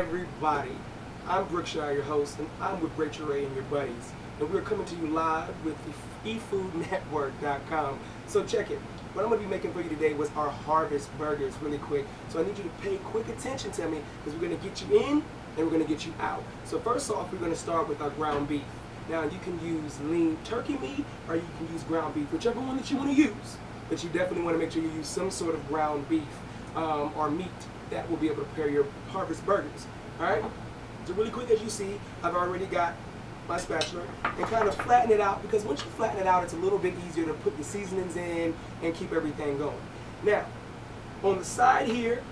Everybody, I'm Brookshire, your host, and I'm with Brookshire and your buddies, and we're coming to you live with the eFoodNetwork.com. So check it. What I'm going to be making for you today was our Harvest Burgers, really quick. So I need you to pay quick attention to me because we're going to get you in and we're going to get you out. So first off, we're going to start with our ground beef. Now you can use lean turkey meat or you can use ground beef, whichever one that you want to use. But you definitely want to make sure you use some sort of ground beef or meat that will be able to prepare your Harvest Burgers. Alright? So really quick, as you see, I've already got my spatula and kind of flatten it out, because once you flatten it out, it's a little bit easier to put the seasonings in and keep everything going. Now, on the side here,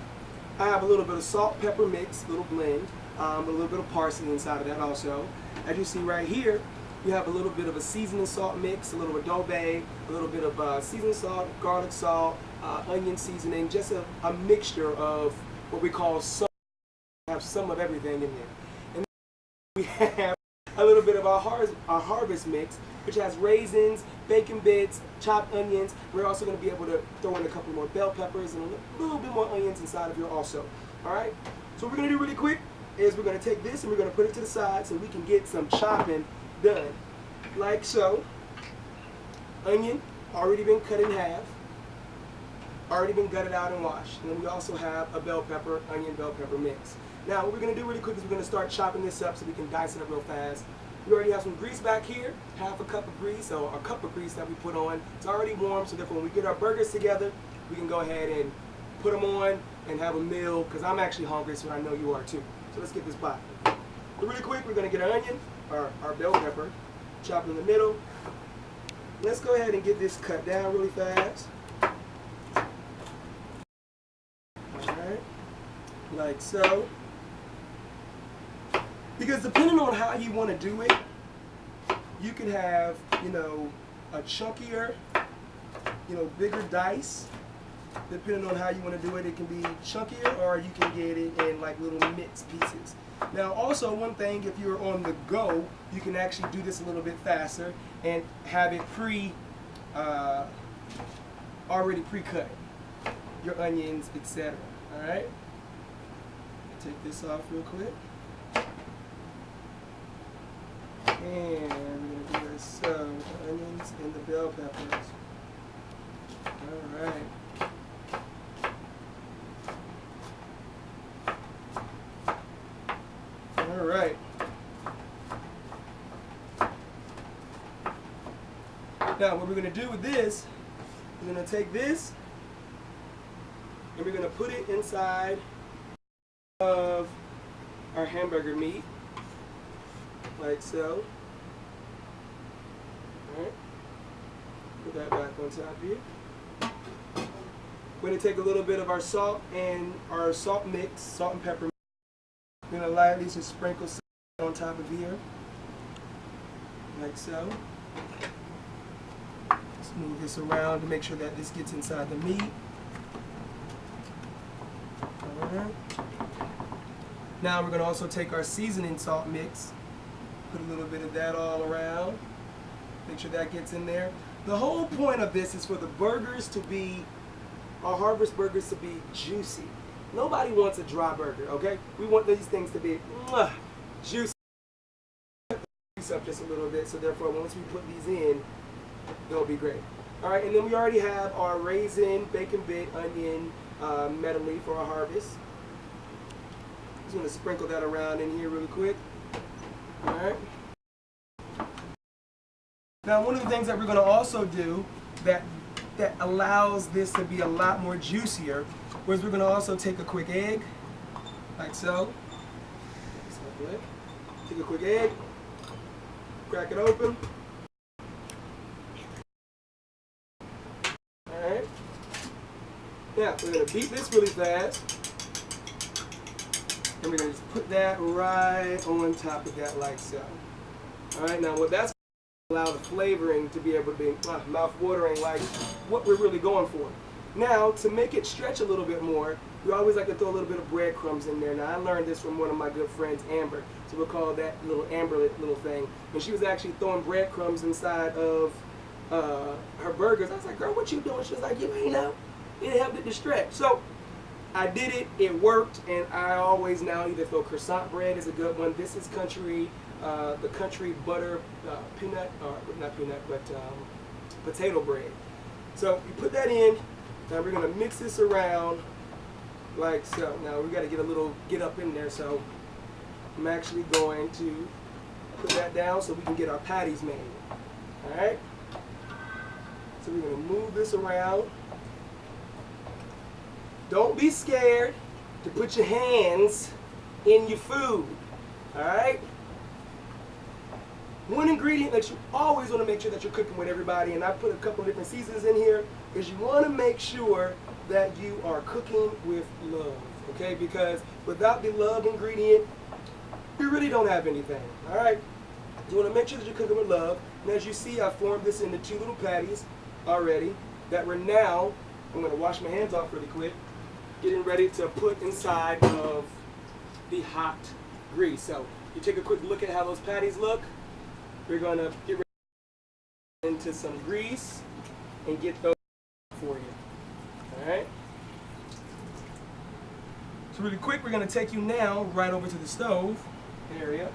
I have a little bit of salt, pepper mix, little blend, with a little bit of parsley inside of that also. As you see right here, you have a little bit of a seasoning salt mix, a little adobe, a little bit of seasoning salt, garlic salt, onion seasoning, just a mixture of what we call salt. Have some of everything in there. And then we have a little bit of our harvest mix, which has raisins, bacon bits, chopped onions. We're also going to be able to throw in a couple more bell peppers and a little bit more onions inside of here also. Alright? So what we're going to do really quick is we're going to take this and we're going to put it to the side so we can get some chopping done. Like so. Onion, already been cut in half. Already been gutted out and washed. And then we also have a bell pepper, onion bell pepper mix. Now what we're going to do really quick is we're going to start chopping this up so we can dice it up real fast. We already have some grease back here, half a cup of grease, or a cup of grease that we put on. It's already warm, so therefore when we get our burgers together, we can go ahead and put them on and have a meal, because I'm actually hungry, so I know you are too. So let's get this pot. So really quick, we're going to get our onion, our bell pepper, chopped in the middle. Let's go ahead and get this cut down really fast. Alright, like so. Because depending on how you want to do it, you can have, a chunkier, bigger dice. Depending on how you want to do it, it can be chunkier, or you can get it in like little mixed pieces. Now also one thing, if you're on the go, you can actually do this a little bit faster and have it already pre-cut. Your onions, etc. Alright? Take this off real quick. And we're going to do this with the onions and the bell peppers. Alright. Alright. Now what we're going to do with this, we're going to take this and we're going to put it inside of our hamburger meat. Like so. Alright. Put that back on top here. We're going to take a little bit of our salt and our salt mix, salt and pepper mix. We're going to lightly just sprinkle some on top of here. Like so. Let's move this around to make sure that this gets inside the meat. Alright. Now we're going to also take our seasoning salt mix. Put a little bit of that all around. Make sure that gets in there. The whole point of this is for the burgers to be, our Harvest Burgers to be juicy. Nobody wants a dry burger, okay? We want these things to be juicy. Juice up just a little bit, so therefore once we put these in, they'll be great. Alright, and then we already have our raisin, bacon bit, onion, medley for our harvest. Just going to sprinkle that around in here really quick. Alright. Now one of the things that we're going to also do that allows this to be a lot more juicier is we're going to also take a quick egg, like so. Take a quick egg, crack it open. Alright. Now we're going to beat this really fast. And we're going to just put that right on top of that like so. Alright, now what that's going to allow the flavoring to be able to be mouth-watering, like what we're really going for. Now, to make it stretch a little bit more, we always like to throw a little bit of breadcrumbs in there. Now, I learned this from one of my good friends, Amber. So we'll call that little Amber little thing. And she was actually throwing breadcrumbs inside of her burgers. I was like, girl, what you doing? She was like, you ain't know. It helped it to stretch. So I did it, it worked, and I always now either throw croissant bread is a good one. This is the country butter peanut, or not peanut, but potato bread. So you put that in. Now we're gonna mix this around like so. Now we gotta get up in there. So I'm actually going to put that down so we can get our patties made. All right. So we're gonna move this around. Don't be scared to put your hands in your food, all right? One ingredient that you always want to make sure that you're cooking with everybody, and I put a couple of different seasons in here, is you want to make sure that you are cooking with love, okay? Because without the love ingredient, you really don't have anything, all right? You want to make sure that you're cooking with love, and as you see, I formed this into 2 little patties already that we're now, I'm going to wash my hands off really quick, getting ready to put inside of the hot grease. So you take a quick look at how those patties look. We're going to get ready into some grease and get those for you. All right. So really quick, we're going to take you now right over to the stove area,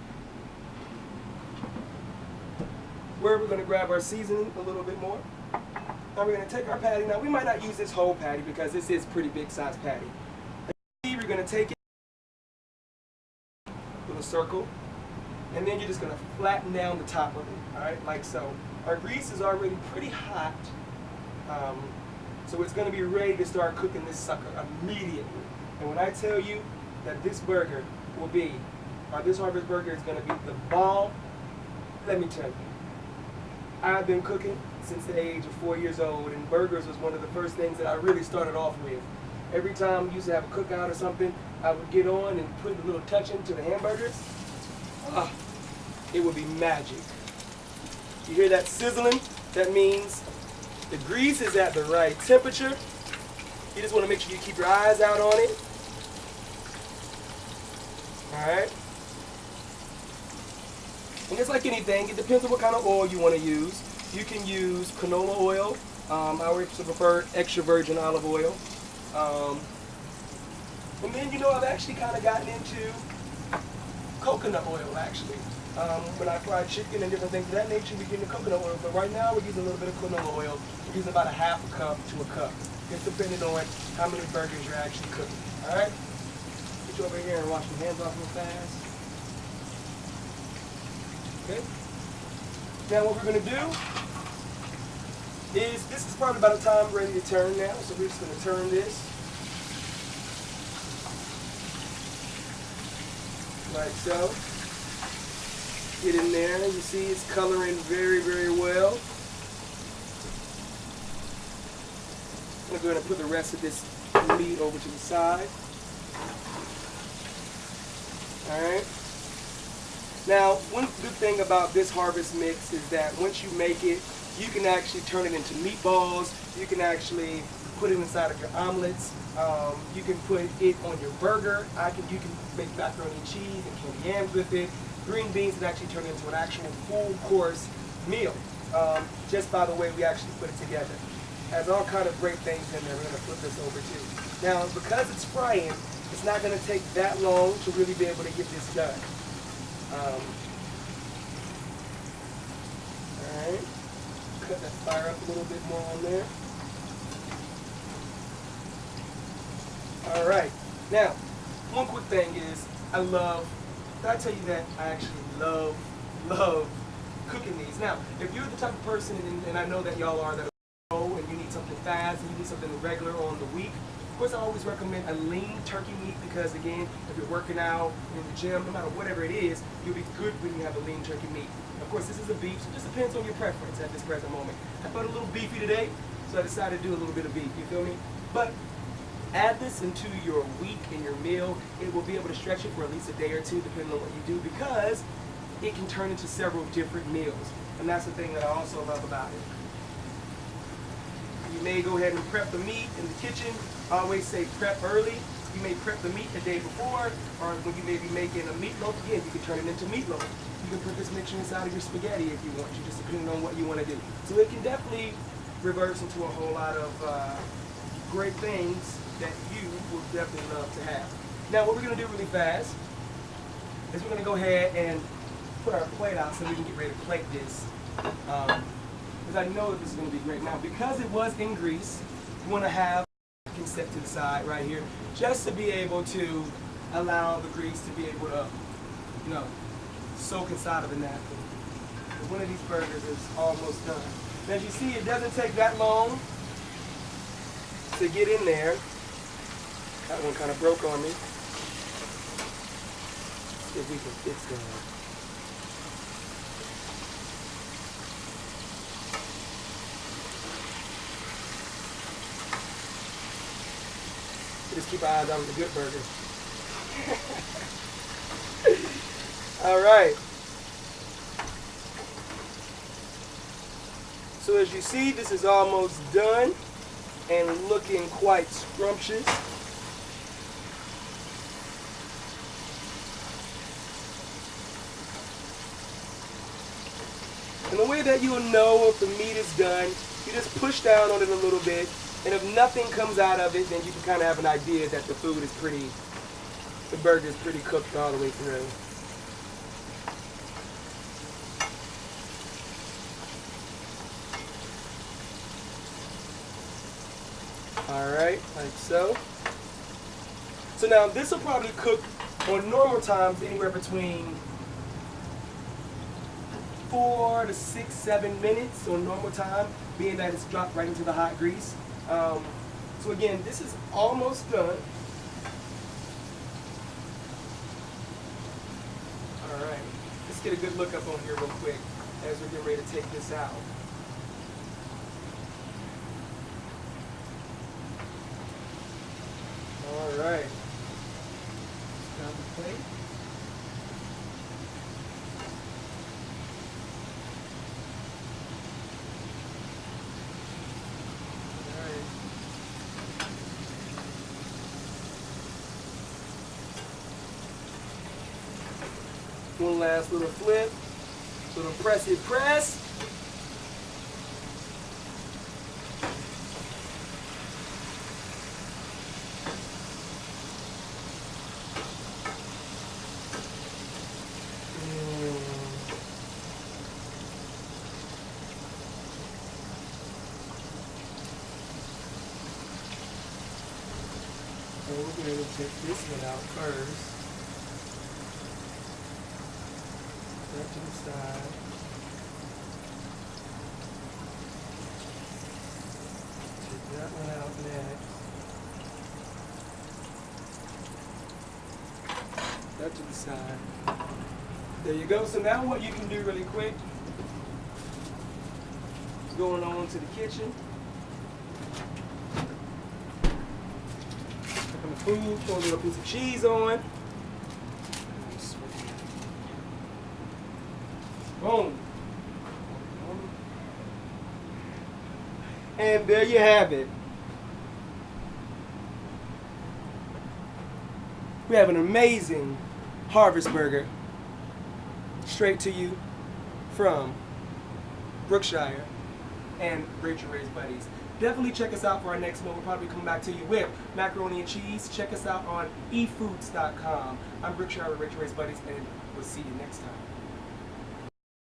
where we're going to grab our seasoning a little bit more. Now we're going to take our patty. Now we might not use this whole patty because this is pretty big size patty. We're going to take it with a circle, and then you're just going to flatten down the top of it, all right, like so. Our grease is already pretty hot, so it's going to be ready to start cooking this sucker immediately. And when I tell you that this burger will be, or this Harvest burger is going to be the bomb, let me tell you. I've been cooking since the age of 4 years old, and burgers was one of the first things that I really started off with. Every time we used to have a cookout or something, I would get on and put a little touch into the hamburgers. It would be magic. You hear that sizzling? That means the grease is at the right temperature. You just want to make sure you keep your eyes out on it. All right. And it's like anything, it depends on what kind of oil you want to use. You can use canola oil. I always prefer extra virgin olive oil. And then, you know, I've actually kind of gotten into coconut oil, actually. When I fry chicken and different things of that nature, we get into coconut oil. But right now, we're using a little bit of canola oil. We're using about a half a cup to a cup. It's depending on how many burgers you're actually cooking. All right? Get you over here and wash your hands off real fast. Okay. Now what we're going to do is, this is probably about the time ready to turn now, so we're just going to turn this like so. Get in there, you see it's coloring very, very well. I'm going to go ahead and put the rest of this meat over to the side. Alright. Now, one good thing about this Harvest mix is that once you make it, you can actually turn it into meatballs. You can actually put it inside of your omelets. You can put it on your burger. You can make macaroni and cheese and candy yams with it. Green beans can actually turn into an actual full course meal. Just by the way we actually put it together. Has all kind of great things in there. We're going to flip this over too. Now, because it's frying, it's not going to take that long to really be able to get this done. Alright, cut that fire up a little bit more on there. Alright, now, one quick thing is, did I tell you that I actually love cooking these? Now, if you're the type of person, and I know that y'all are, that and you need something fast, and you need something regular on the week, of course I always recommend a lean turkey meat because, again, if you're working out in the gym, no matter whatever it is, you'll be good when you have a lean turkey meat. Of course, this is a beef, so it just depends on your preference at this present moment. I felt a little beefy today, so I decided to do a little bit of beef, you feel me? But add this into your week and your meal. It will be able to stretch it for at least a day or two, depending on what you do, because it can turn into several different meals. And that's the thing that I also love about it. You may go ahead and prep the meat in the kitchen. I always say prep early. You may prep the meat the day before, or when you may be making a meatloaf, again, you can turn it into meatloaf. You can put this mixture inside of your spaghetti if you want to, just depending on what you want to do. So it can definitely reverse into a whole lot of great things that you people definitely love to have. Now what we're going to do really fast is we're going to go ahead and put our plate out so we can get ready to plate this. Because I know that this is going to be great. Now because it was in grease, we want to have it set to the side right here just to be able to allow the grease to be able to, you know, soak inside of the napkin. One of these burgers is almost done. And as you see, it doesn't take that long to get in there. That one kind of broke on me. See if we can fix that. Just keep our eyes on the good burger. All right. So as you see, this is almost done and looking quite scrumptious. And the way that you'll know if the meat is done, you just push down on it a little bit, and if nothing comes out of it, then you can kind of have an idea that the food is the burger is pretty cooked all the way through. Alright, like so. So now this will probably cook on normal times anywhere between 4 to 6, 7 minutes on normal time, being that it's dropped right into the hot grease. So again, this is almost done. Alright, let's get a good look up on here real quick as we're getting ready to take this out. Alright, grab the plate. Alright. One last little flip, little pressy press. So we're going to take this one out first. That to the side. Take that one out next. That to the side. There you go. So now what you can do really quick, going on to the kitchen. Food, throw a little piece of cheese on. Boom. And there you have it. We have an amazing harvest burger straight to you from Brookshire and Rachel Ray's Buddies. Definitely check us out for our next one. We'll probably come back to you with macaroni and cheese. Check us out on efoods.com. I'm Brookshire with Rachel Ray's Buddies, and we'll see you next time.